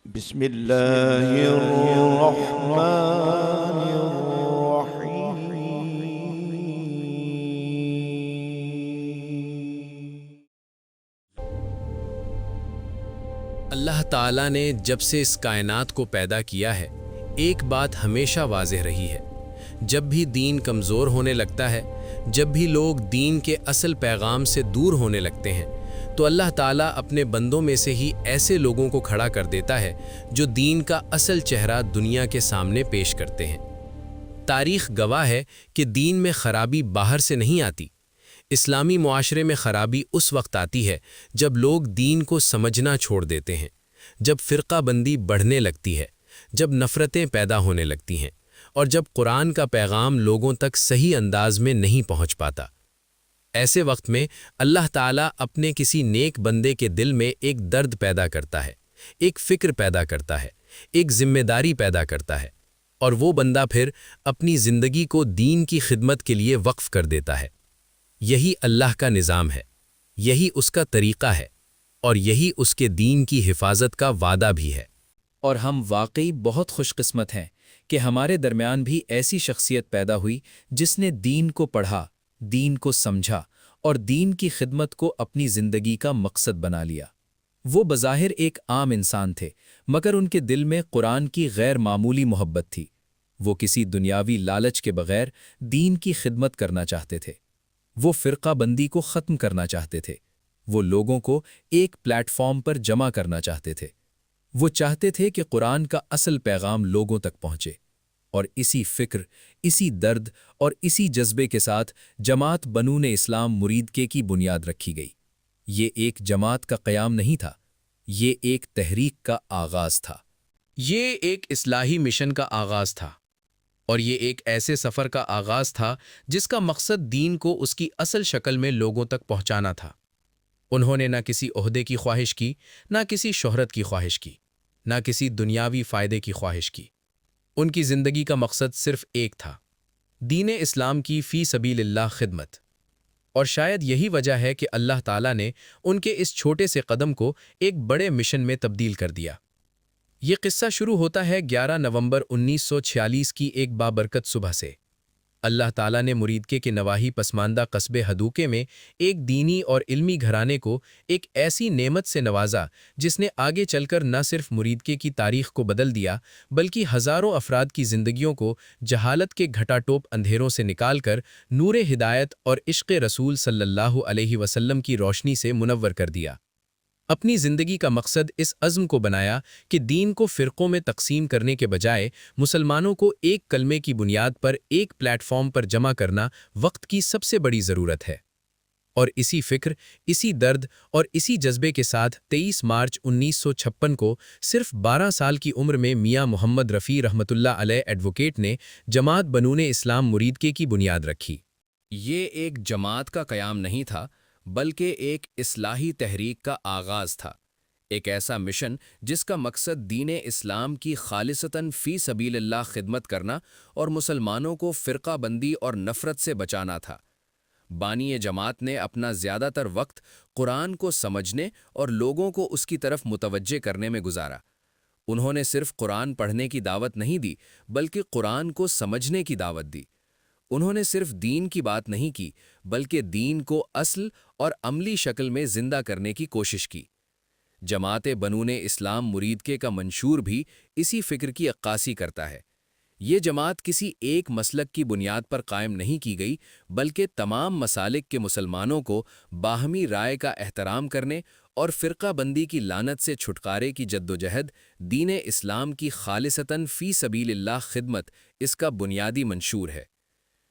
بسم الله الرحمن الرحيم. اللہ تعالیٰ نے جب سے اس کائنات کو پیدا کیا ہے، ایک بات ہمیشہ واضح رہی ہے۔ جب بھی دین کمزور ہونے لگتا ہے، جب بھی لوگ دین کے اصل پیغام سے دور ہونے لگتے ہیں، تو اللہ تعالیٰ اپنے بندوں میں سے ہی ایسے لوگوں کو کھڑا کر دیتا ہے جو دین کا اصل چہرہ دنیا کے سامنے پیش کرتے ہیں۔ تاریخ گواہ ہے کہ دین میں خرابی باہر سے نہیں آتی۔ اسلامی معاشرے میں خرابی اس وقت آتی ہے جب لوگ دین کو سمجھنا چھوڑ دیتے ہیں، جب فرقہ بندی بڑھنے لگتی ہے، جب نفرتیں پیدا ہونے لگتی ہیں، اور جب قرآن کا پیغام لوگوں تک صحیح انداز میں نہیں پہنچ پاتا۔ ایسے وقت میں اللہ تعالیٰ اپنے کسی نیک بندے کے دل میں ایک درد پیدا کرتا ہے، ایک فکر پیدا کرتا ہے، ایک ذمہ داری پیدا کرتا ہے، اور وہ بندہ پھر اپنی زندگی کو دین کی خدمت کے لیے وقف کر دیتا ہے۔ یہی اللہ کا نظام ہے، یہی اس کا طریقہ ہے، اور یہی اس کے دین کی حفاظت کا وعدہ بھی ہے۔ اور ہم واقعی بہت خوش قسمت ہیں کہ ہمارے درمیان بھی ایسی شخصیت پیدا ہوئی جس نے دین کو پڑھا، دین کو سمجھا اور دین کی خدمت کو اپنی زندگی کا مقصد بنا لیا۔ وہ بظاہر ایک عام انسان تھے، مگر ان کے دل میں قرآن کی غیر معمولی محبت تھی۔ وہ کسی دنیاوی لالچ کے بغیر دین کی خدمت کرنا چاہتے تھے۔ وہ فرقہ بندی کو ختم کرنا چاہتے تھے۔ وہ لوگوں کو ایک پلیٹ فارم پر جمع کرنا چاہتے تھے۔ وہ چاہتے تھے کہ قرآن کا اصل پیغام لوگوں تک پہنچے، اور اسی فکر، اسی درد اور اسی جذبے کے ساتھ جماعت بنون اسلام مریدکے کی بنیاد رکھی گئی۔ یہ ایک جماعت کا قیام نہیں تھا، یہ ایک تحریک کا آغاز تھا۔ یہ ایک اصلاحی مشن کا آغاز تھا، اور یہ ایک ایسے سفر کا آغاز تھا جس کا مقصد دین کو اس کی اصل شکل میں لوگوں تک پہنچانا تھا۔ انہوں نے نہ کسی عہدے کی خواہش کی، نہ کسی شہرت کی خواہش کی، نہ کسی دنیاوی فائدے کی خواہش کی۔ ان کی زندگی کا مقصد صرف ایک تھا، دین اسلام کی فی سبیل اللہ خدمت۔ اور شاید یہی وجہ ہے کہ اللہ تعالیٰ نے ان کے اس چھوٹے سے قدم کو ایک بڑے مشن میں تبدیل کر دیا۔ یہ قصہ شروع ہوتا ہے 11 نومبر 1946 کی ایک بابرکت صبح سے۔ اللہ تعالیٰ نے مریدکے کے نواحی پسماندہ قصبے ہدوکے میں ایک دینی اور علمی گھرانے کو ایک ایسی نعمت سے نوازا جس نے آگے چل کر نہ صرف مریدکے کی تاریخ کو بدل دیا، بلکہ ہزاروں افراد کی زندگیوں کو جہالت کے گھٹا ٹوپ اندھیروں سے نکال کر نور ہدایت اور عشق رسول صلی اللہ علیہ وسلم کی روشنی سے منور کر دیا۔ اپنی زندگی کا مقصد اس عزم کو بنایا کہ دین کو فرقوں میں تقسیم کرنے کے بجائے مسلمانوں کو ایک کلمے کی بنیاد پر ایک پلیٹ فارم پر جمع کرنا وقت کی سب سے بڑی ضرورت ہے۔ اور اسی فکر، اسی درد اور اسی جذبے کے ساتھ 23 مارچ 1956 کو صرف 12 سال کی عمر میں میاں محمد رفیع رحمۃ اللہ علیہ ایڈوکیٹ نے جماعت بنون اسلام مریدکے کی بنیاد رکھی۔ یہ ایک جماعت کا قیام نہیں تھا، بلکہ ایک اصلاحی تحریک کا آغاز تھا، ایک ایسا مشن جس کا مقصد دین اسلام کی خالصتاً فی سبیل اللہ خدمت کرنا اور مسلمانوں کو فرقہ بندی اور نفرت سے بچانا تھا۔ بانی جماعت نے اپنا زیادہ تر وقت قرآن کو سمجھنے اور لوگوں کو اس کی طرف متوجہ کرنے میں گزارا۔ انہوں نے صرف قرآن پڑھنے کی دعوت نہیں دی، بلکہ قرآن کو سمجھنے کی دعوت دی۔ انہوں نے صرف دین کی بات نہیں کی، بلکہ دین کو اصل اور عملی شکل میں زندہ کرنے کی کوشش کی۔ جماعت بنون اسلام مریدکے کا منشور بھی اسی فکر کی عکاسی کرتا ہے۔ یہ جماعت کسی ایک مسلک کی بنیاد پر قائم نہیں کی گئی، بلکہ تمام مسالک کے مسلمانوں کو باہمی رائے کا احترام کرنے اور فرقہ بندی کی لعنت سے چھٹکارے کی جدوجہد، دین اسلام کی خالصتاً فی سبیل اللہ خدمت اس کا بنیادی منشور ہے۔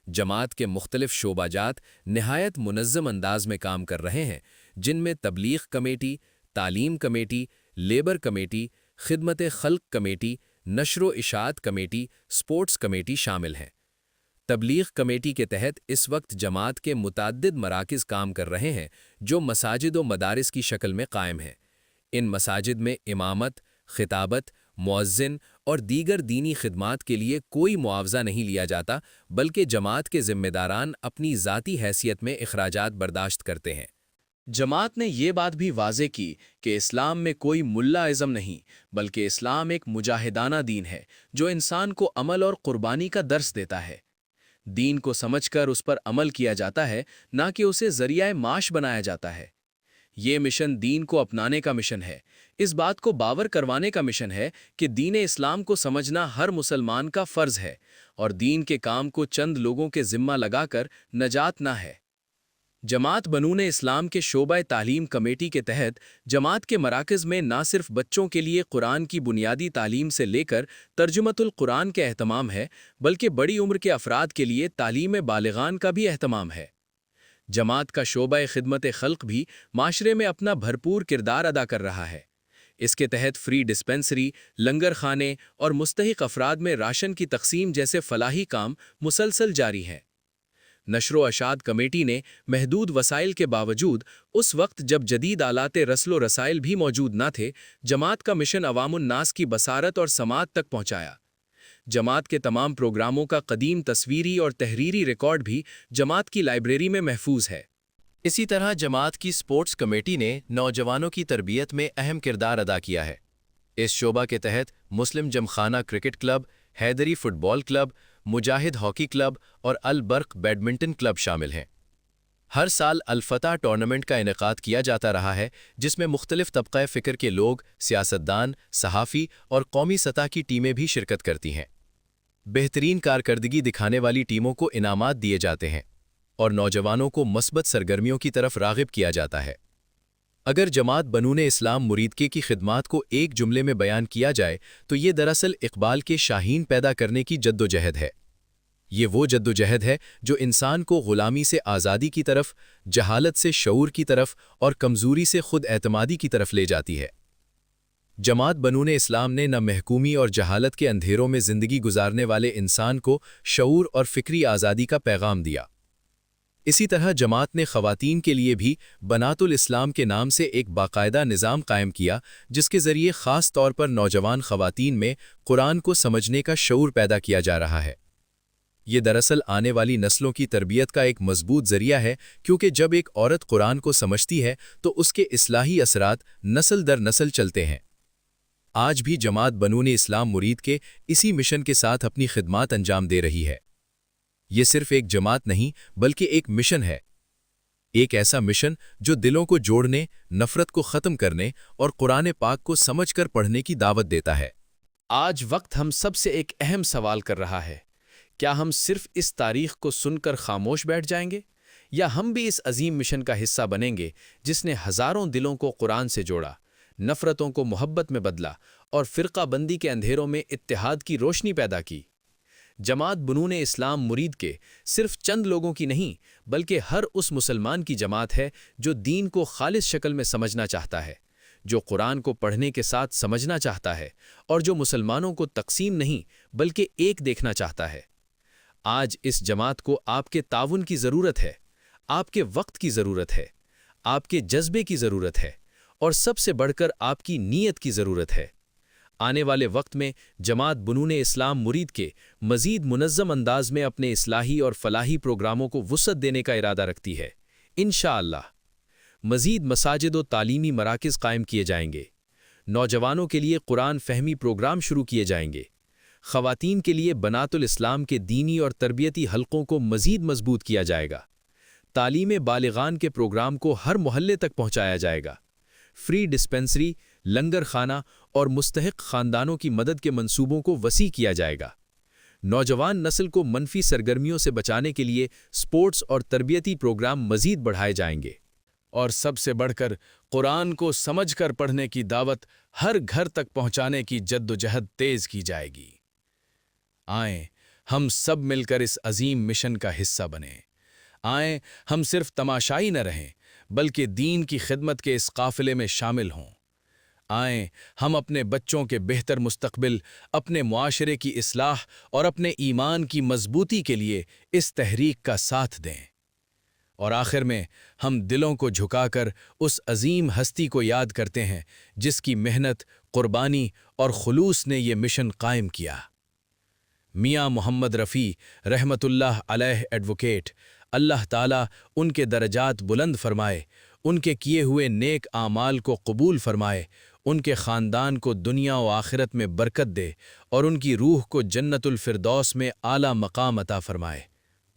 جماعت کے مختلف شعبہ جات نہایت منظم انداز میں کام کر رہے ہیں، جن میں تبلیغ کمیٹی، تعلیم کمیٹی، لیبر کمیٹی، خدمت خلق کمیٹی، نشر و اشاعت کمیٹی، سپورٹس کمیٹی شامل ہیں۔ تبلیغ کمیٹی کے تحت اس وقت جماعت کے متعدد مراکز کام کر رہے ہیں جو مساجد و مدارس کی شکل میں قائم ہیں۔ ان مساجد میں امامت، خطابت، مؤذن اور دیگر دینی خدمات کے لیے کوئی معاوضہ نہیں لیا جاتا، بلکہ جماعت کے ذمہ داران اپنی ذاتی حیثیت میں اخراجات برداشت کرتے ہیں۔ جماعت نے یہ بات بھی واضح کی کہ اسلام میں کوئی ملا ازم نہیں، بلکہ اسلام ایک مجاہدانہ دین ہے جو انسان کو عمل اور قربانی کا درس دیتا ہے۔ دین کو سمجھ کر اس پر عمل کیا جاتا ہے، نہ کہ اسے ذریعہ معاش بنایا جاتا ہے۔ یہ مشن دین کو اپنانے کا مشن ہے، اس بات کو باور کروانے کا مشن ہے کہ دین اسلام کو سمجھنا ہر مسلمان کا فرض ہے اور دین کے کام کو چند لوگوں کے ذمہ لگا کر نجات نہ ہے۔ جماعت بنون اسلام کے شعبہ تعلیم کمیٹی کے تحت جماعت کے مراکز میں نہ صرف بچوں کے لیے قرآن کی بنیادی تعلیم سے لے کر ترجمۃ القرآن کے اہتمام ہے، بلکہ بڑی عمر کے افراد کے لیے تعلیم بالغان کا بھی اہتمام ہے۔ جماعت کا شعبہ خدمت خلق بھی معاشرے میں اپنا بھرپور کردار ادا کر رہا ہے۔ اس کے تحت فری ڈسپنسری، لنگر خانے اور مستحق افراد میں راشن کی تقسیم جیسے فلاحی کام مسلسل جاری ہیں۔ نشر و اشاعت کمیٹی نے محدود وسائل کے باوجود اس وقت جب جدید آلات رسل و رسائل بھی موجود نہ تھے، جماعت کا مشن عوام الناس کی بصارت اور سماعت تک پہنچایا۔ جماعت کے تمام پروگراموں کا قدیم تصویری اور تحریری ریکارڈ بھی جماعت کی لائبریری میں محفوظ ہے۔ اسی طرح جماعت کی سپورٹس کمیٹی نے نوجوانوں کی تربیت میں اہم کردار ادا کیا ہے۔ اس شعبہ کے تحت مسلم جمخانہ کرکٹ کلب، حیدری فٹ بال کلب، مجاہد ہاکی کلب اور البرق بیڈمنٹن کلب شامل ہیں۔ ہر سال الفتح ٹورنامنٹ کا انعقاد کیا جاتا رہا ہے، جس میں مختلف طبقہ فکر کے لوگ، سیاستدان، صحافی اور قومی سطح کی ٹیمیں بھی شرکت کرتی ہیں۔ بہترین کارکردگی دکھانے والی ٹیموں کو انعامات دیے جاتے ہیں اور نوجوانوں کو مثبت سرگرمیوں کی طرف راغب کیا جاتا ہے۔ اگر جماعت بنون اسلام مریدکے کی خدمات کو ایک جملے میں بیان کیا جائے تو یہ دراصل اقبال کے شاہین پیدا کرنے کی جدوجہد ہے۔ یہ وہ جدوجہد ہے جو انسان کو غلامی سے آزادی کی طرف، جہالت سے شعور کی طرف اور کمزوری سے خود اعتمادی کی طرف لے جاتی ہے۔ جماعت بنون اسلام نے نہ محکومی اور جہالت کے اندھیروں میں زندگی گزارنے والے انسان کو شعور اور فکری آزادی کا پیغام دیا۔ اسی طرح جماعت نے خواتین کے لیے بھی بنات الاسلام کے نام سے ایک باقاعدہ نظام قائم کیا، جس کے ذریعے خاص طور پر نوجوان خواتین میں قرآن کو سمجھنے کا شعور پیدا کیا جا رہا ہے۔ یہ دراصل آنے والی نسلوں کی تربیت کا ایک مضبوط ذریعہ ہے، کیونکہ جب ایک عورت قرآن کو سمجھتی ہے تو اس کے اصلاحی اثرات نسل در نسل چلتے ہیں۔ آج بھی جماعت بنون اسلام مریدکے اسی مشن کے ساتھ اپنی خدمات انجام دے رہی ہے۔ یہ صرف ایک جماعت نہیں بلکہ ایک مشن ہے، ایک ایسا مشن جو دلوں کو جوڑنے، نفرت کو ختم کرنے اور قرآن پاک کو سمجھ کر پڑھنے کی دعوت دیتا ہے۔ آج وقت ہم سب سے ایک اہم سوال کر رہا ہے، کیا ہم صرف اس تاریخ کو سن کر خاموش بیٹھ جائیں گے، یا ہم بھی اس عظیم مشن کا حصہ بنیں گے جس نے ہزاروں دلوں کو قرآن سے جوڑا، نفرتوں کو محبت میں بدلا اور فرقہ بندی کے اندھیروں میں اتحاد کی روشنی پیدا کی؟ جماعت بنون اسلام مریدکے صرف چند لوگوں کی نہیں، بلکہ ہر اس مسلمان کی جماعت ہے جو دین کو خالص شکل میں سمجھنا چاہتا ہے، جو قرآن کو پڑھنے کے ساتھ سمجھنا چاہتا ہے اور جو مسلمانوں کو تقسیم نہیں بلکہ ایک دیکھنا چاہتا ہے۔ آج اس جماعت کو آپ کے تعاون کی ضرورت ہے، آپ کے وقت کی ضرورت ہے، آپ کے جذبے کی ضرورت ہے اور سب سے بڑھ کر آپ کی نیت کی ضرورت ہے۔ آنے والے وقت میں جماعت بنون اسلام مریدکے مزید منظم انداز میں اپنے اصلاحی اور فلاحی پروگراموں کو وسعت دینے کا ارادہ رکھتی ہے۔ انشاءاللہ مزید مساجد و تعلیمی مراکز قائم کیے جائیں گے، نوجوانوں کے لیے قرآن فہمی پروگرام شروع کیے جائیں گے، خواتین کے لیے بنات الاسلام کے دینی اور تربیتی حلقوں کو مزید مضبوط کیا جائے گا، تعلیم بالغان کے پروگرام کو ہر محلے تک پہنچایا جائے گا، فری ڈسپنسری، لنگر خانہ اور مستحق خاندانوں کی مدد کے منصوبوں کو وسیع کیا جائے گا، نوجوان نسل کو منفی سرگرمیوں سے بچانے کے لیے سپورٹس اور تربیتی پروگرام مزید بڑھائے جائیں گے، اور سب سے بڑھ کر قرآن کو سمجھ کر پڑھنے کی دعوت ہر گھر تک پہنچانے کی جدوجہد تیز کی جائے گی۔ آئیں ہم سب مل کر اس عظیم مشن کا حصہ بنیں۔ آئیں ہم صرف تماشائی نہ رہیں بلکہ دین کی خدمت کے اس قافلے میں شامل ہوں۔ آئیں ہم اپنے بچوں کے بہتر مستقبل، اپنے معاشرے کی اصلاح اور اپنے ایمان کی مضبوطی کے لیے اس تحریک کا ساتھ دیں۔ اور آخر میں ہم دلوں کو جھکا کر اس عظیم ہستی کو یاد کرتے ہیں جس کی محنت، قربانی اور خلوص نے یہ مشن قائم کیا۔ میاں محمد رفیع رحمت اللہ علیہ ایڈوکیٹ، اللہ تعالیٰ ان کے درجات بلند فرمائے، ان کے کیے ہوئے نیک اعمال کو قبول فرمائے، ان کے خاندان کو دنیا و آخرت میں برکت دے اور ان کی روح کو جنت الفردوس میں اعلیٰ مقام عطا فرمائے۔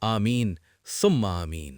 آمین ثم آمین۔